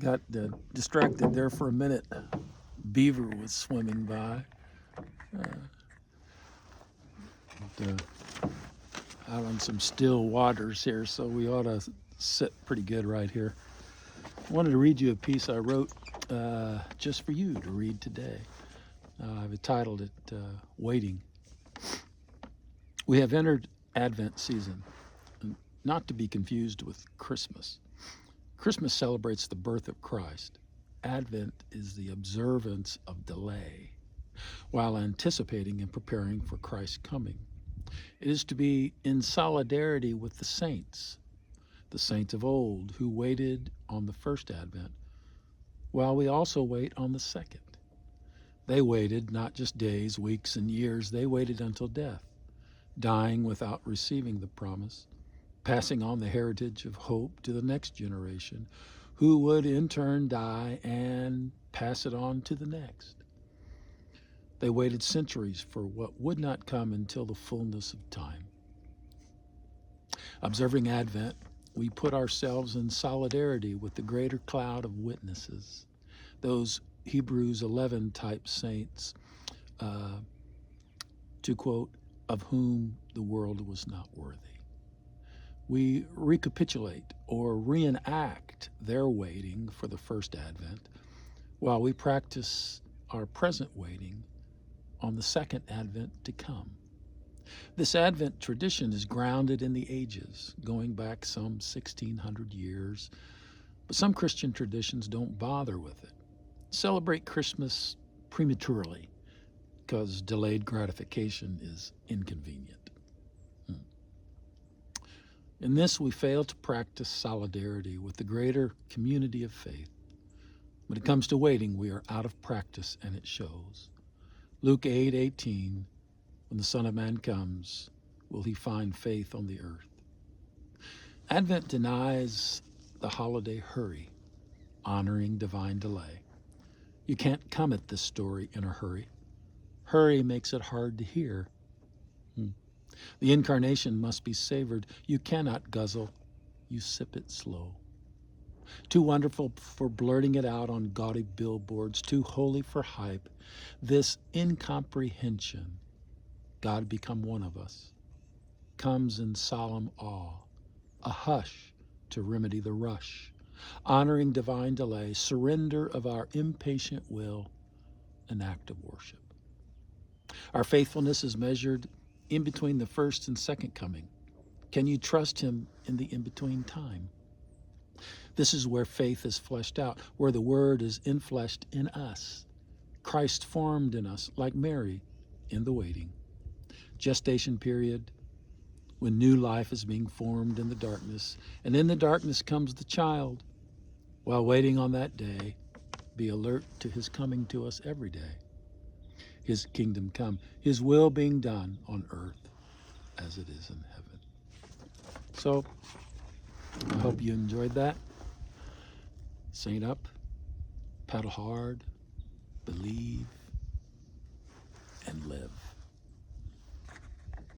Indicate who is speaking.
Speaker 1: Got distracted there for a minute. Beaver was swimming by. Out on some still waters here, so we ought to sit pretty good right here. I wanted to read you a piece I wrote just for you to read today. I've titled it Waiting. We have entered Advent season, not to be confused with Christmas. Christmas celebrates the birth of Christ. Advent is the observance of delay while anticipating and preparing for Christ's coming. It is to be in solidarity with the saints of old who waited on the first Advent, while we also wait on the second. They waited not just days, weeks, and years, they waited until death, dying without receiving the promise, passing on the heritage of hope to the next generation, who would in turn die and pass it on to the next. They waited centuries for what would not come until the fullness of time. Observing Advent, we put ourselves in solidarity with the greater cloud of witnesses, those Hebrews 11 type saints, to quote, of whom the world was not worthy. We recapitulate or reenact their waiting for the first Advent while we practice our present waiting on the second Advent to come. This Advent tradition is grounded in the ages, going back some 1,600 years, but some Christian traditions don't bother with it. Celebrate Christmas prematurely because delayed gratification is inconvenient. In this, we fail to practice solidarity with the greater community of faith. When it comes to waiting, we are out of practice, and it shows. Luke 8:18, when the Son of Man comes, will he find faith on the earth? Advent denies the holiday hurry, honoring divine delay. You can't come at this story in a hurry. Hurry makes it hard to hear. The incarnation must be savored. You cannot guzzle, you sip it slow. Too wonderful for blurting it out on gaudy billboards, too holy for hype. This incomprehension, God become one of us, comes in solemn awe, a hush to remedy the rush, honoring divine delay, surrender of our impatient will, an act of worship. Our faithfulness is measured in between the first and second coming. Can you trust him in the in-between time? This is where faith is fleshed out, where the word is infleshed in us. Christ formed in us, like Mary, in the waiting. Gestation period, when new life is being formed in the darkness, and in the darkness comes the child. While waiting on that day, be alert to his coming to us every day. His kingdom come, his will being done on earth as it is in heaven. So, I hope you enjoyed that. Saint up, paddle hard, believe, and live.